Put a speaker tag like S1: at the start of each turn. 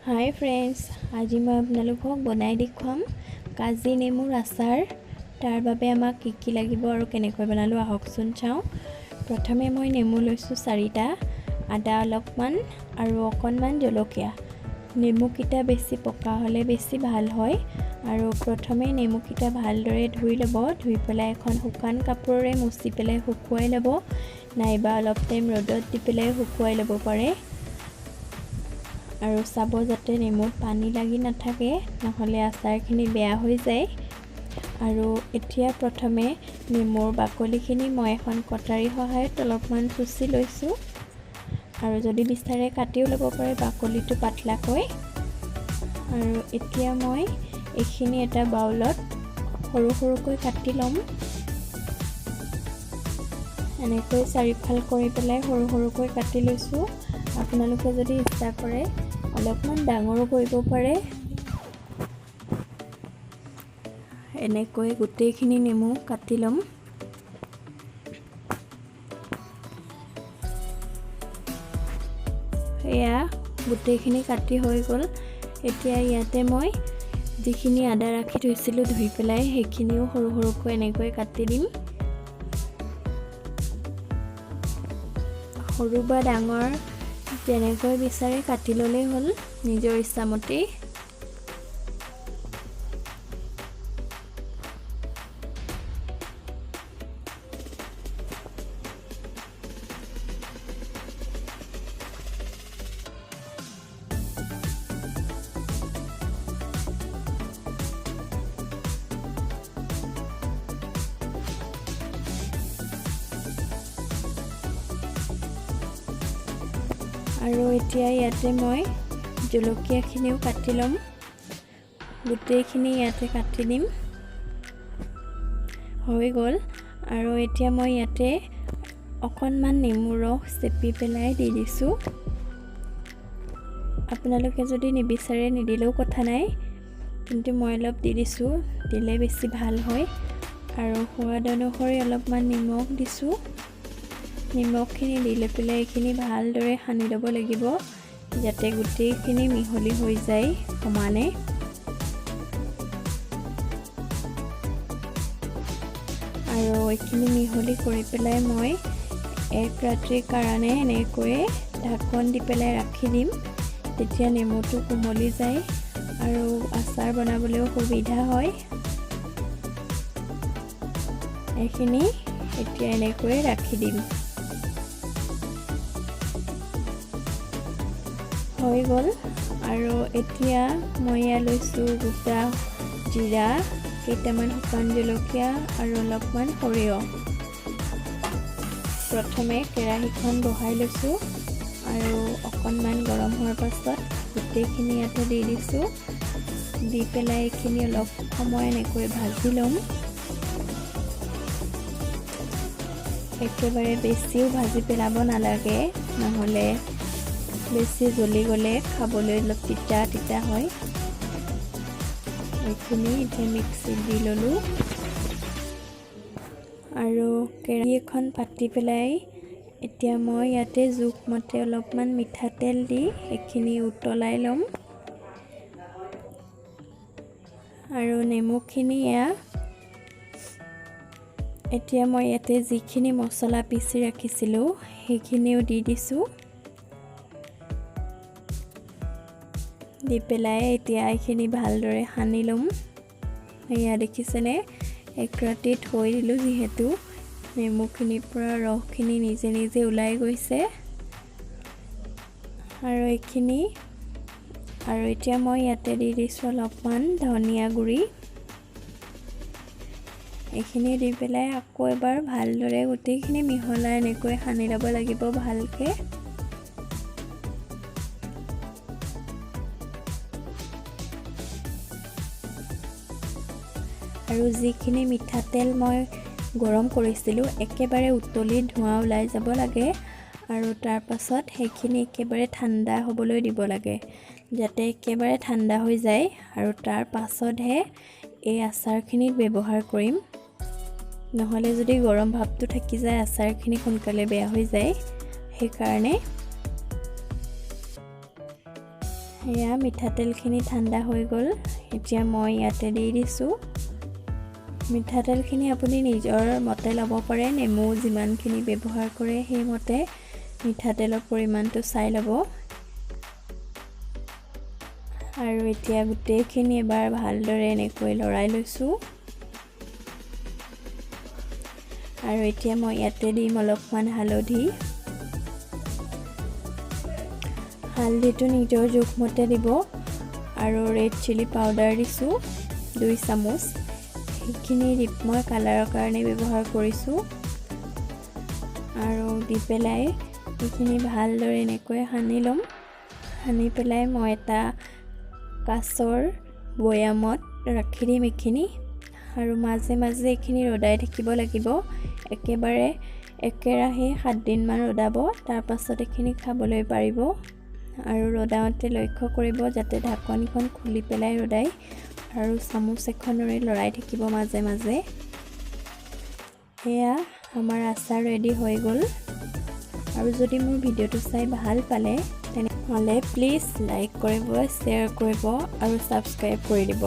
S1: হাই friends, আজি মই আপোনালোকক বনাই দেখুৱাম কাজি নেমুৰ আচাৰ। তাৰ বাবে আমাক কি লাগিব আৰু কেনেকৈ বনালোঁ আহকচোন চাওঁ। প্ৰথমে মই নেমু লৈছোঁ 4টা, আদা অলপমান আৰু অকণমান জলকীয়া। নেমুকেইটা বেছি পকা হ'লে বেছি ভাল হয়। আৰু প্ৰথমে নেমুকেইটা ভালদৰে ধুই ল'ব। ধুই পেলাই এখন শুকান কাপোৰেৰে মুচি পেলাই শুকুৱাই ল'ব, নাইবা অলপ টাইম ৰ'দত দি পেলাই শুকুৱাই ল'ব পাৰে। আৰু চাব যাতে নেমুত পানী লাগি নাথাকে, নহ'লে আচাৰখিনি বেয়া হৈ যায়। আৰু এতিয়া প্ৰথমে নেমুৰ বাকলিখিনি মই এখন কটাৰীৰ সহায়ত অলপমান চুচি লৈছোঁ। আৰু যদি বিচাৰে কাটিও ল'ব পাৰে বাকলিটো পাতলাকৈ। আৰু এতিয়া মই এইখিনি এটা বাউলত সৰু সৰুকৈ কাটি ল'ম। এনেকৈ চাৰিফাল কৰি পেলাই সৰু সৰুকৈ কাটি লৈছোঁ। আপোনালোকে যদি ইচ্ছা কৰে অলপমান ডাঙৰো কৰিব পাৰে। এনেকৈ গোটেইখিনি নেমু কাটি ল'ম। এয়া গোটেইখিনি কাটি হৈ গ'ল। এতিয়া ইয়াতে মই যিখিনি আদা ৰাখি থৈছিলোঁ ধুই পেলাই, সেইখিনিও সৰু সৰুকৈ এনেকৈ কাটি দিম। সৰু বা ডাঙৰ যেনেকৈ বিচাৰে কাটি ল'লেই হ'ল, নিজৰ ইচ্ছামতে। আৰু এতিয়া ইয়াতে মই জলকীয়াখিনিও কাটি ল'ম। গোটেইখিনি ইয়াতে কাটি দিম। হৈ গ'ল। আৰু এতিয়া মই ইয়াতে অকণমান নেমু ৰস চেপি পেলাই দি দিছোঁ। আপোনালোকে যদি নিবিচাৰে নিদিলেও কথা নাই, কিন্তু মই অলপ দি দিছোঁ, দিলে বেছি ভাল হয়। আৰু সোৱাদ অনুসৰি অলপমান নিমখ দিছোঁ। নিমখখিনি দি লৈ পেলাই এইখিনি ভালদৰে সানি ল'ব লাগিব, যাতে গোটেইখিনি মিহলি হৈ যায় সমানে। আৰু এইখিনি মিহলি কৰি পেলাই মই 1 ৰাতিৰ কাৰণে এনেকৈ ঢাকন দি পেলাই ৰাখি দিম। তেতিয়া নেমুটো কোমলি যায় আৰু আচাৰ বনাবলৈও সুবিধা হয়। এইখিনি এতিয়া এনেকৈ ৰাখি দিম। হৈ গ'ল। আৰু এতিয়া মই ইয়াত লৈছোঁ গোটা জিৰা, কেইটামান শুকান জলকীয়া আৰু অলপমান সৰিয়হ। প্ৰথমে কেৰাহীখন বহাই লৈছোঁ আৰু অকণমান গৰম হোৱাৰ পাছত গোটেইখিনি ইয়াতে দি দিছোঁ। দি পেলাই এইখিনি অলপ সময় এনেকৈ ভাজি ল'ম। একেবাৰে বেছিও ভাজি পেলাব নালাগে, নহ'লে বেছি জ্বলি গ'লে খাবলৈ অলপ তিতা তিতা হয়। এইখিনি এতিয়া মিক্সিত দি ল'লোঁ। আৰু কেৰাহী এখন পাতি পেলাই এতিয়া মই ইয়াতে জোখমতে অলপমান মিঠাতেল দি এইখিনি উতলাই ল'ম। আৰু নেমুখিনি এতিয়া মই ইয়াতে যিখিনি মছলা পিচি ৰাখিছিলোঁ সেইখিনিও দি দিছোঁ। দি পেলাই এতিয়া এইখিনি ভালদৰে সানি ল'ম। এয়া দেখিছেনে, 1 ৰাতি থৈ দিলোঁ যিহেতু নেমুখিনিৰ পৰা ৰসখিনি নিজে নিজে ওলাই গৈছে। আৰু এইখিনি আৰু এতিয়া মই ইয়াতে দি দিছোঁ অলপমান ধনিয়া গুড়ি। এইখিনি দি পেলাই আকৌ এবাৰ ভালদৰে গোটেইখিনি মিহলাই এনেকৈ সানি ল'ব লাগিব ভালকৈ। আৰু যিখিনি মিঠাতেল মই গৰম কৰিছিলোঁ একেবাৰে উতলি ধোঁৱা ওলাই যাব লাগে। আৰু তাৰ পাছত সেইখিনি একেবাৰে ঠাণ্ডা হ'বলৈ দিব লাগে, যাতে একেবাৰে ঠাণ্ডা হৈ যায়। আৰু তাৰ পাছতহে এই আচাৰখিনিত ব্যৱহাৰ কৰিম। নহ'লে যদি গৰম ভাৱটো থাকি যায় আচাৰখিনি সোনকালে বেয়া হৈ যায়। সেইকাৰণে এয়া মিঠাতেলখিনি ঠাণ্ডা হৈ গ'ল। এতিয়া মই ইয়াতে দি দিছোঁ। মিঠাতেলখিনি আপুনি নিজৰ মতে ল'ব পাৰে, নেমু যিমানখিনি ব্যৱহাৰ কৰে সেইমতে মিঠাতেলৰ পৰিমাণটো চাই ল'ব। আৰু এতিয়া গোটেইখিনি এবাৰ ভালদৰে এনেকৈ লৰাই লৈছোঁ। আৰু এতিয়া মই ইয়াতে দিম অলপমান হালধি। হালধিটো নিজৰ জোখমতে দিব। আৰু ৰেড চিলি পাউডাৰ দিছোঁ 2 চামুচ। সেইখিনি মই কালাৰৰ কাৰণে ব্যৱহাৰ কৰিছোঁ। আৰু দি পেলাই এইখিনি ভালদৰে এনেকৈ সানি ল'ম। সানি পেলাই মই এটা কাঁচৰ বৈয়ামত ৰাখি দিম এইখিনি। আৰু মাজে মাজে এইখিনি ৰদাই থাকিব লাগিব। একেবাৰে একেৰাহে 7 দিনমান ৰদাব, তাৰ পাছত এইখিনি খাবলৈ পাৰিব। আৰু ৰদাওঁতে লক্ষ্য কৰিব যাতে ঢাকনিখন খুলি পেলাই ৰদাই, আৰু চামুচ এখনেৰে লৰাই থাকিব মাজে মাজে। এয়া আমাৰ আচাৰ ৰেডি হৈ গ'ল। আৰু যদি মোৰ ভিডিঅ'টো চাই ভাল পালে তেনেহ'লে প্লিজ লাইক কৰিব, শ্বেয়াৰ কৰিব আৰু ছাবস্ক্ৰাইব কৰি দিব।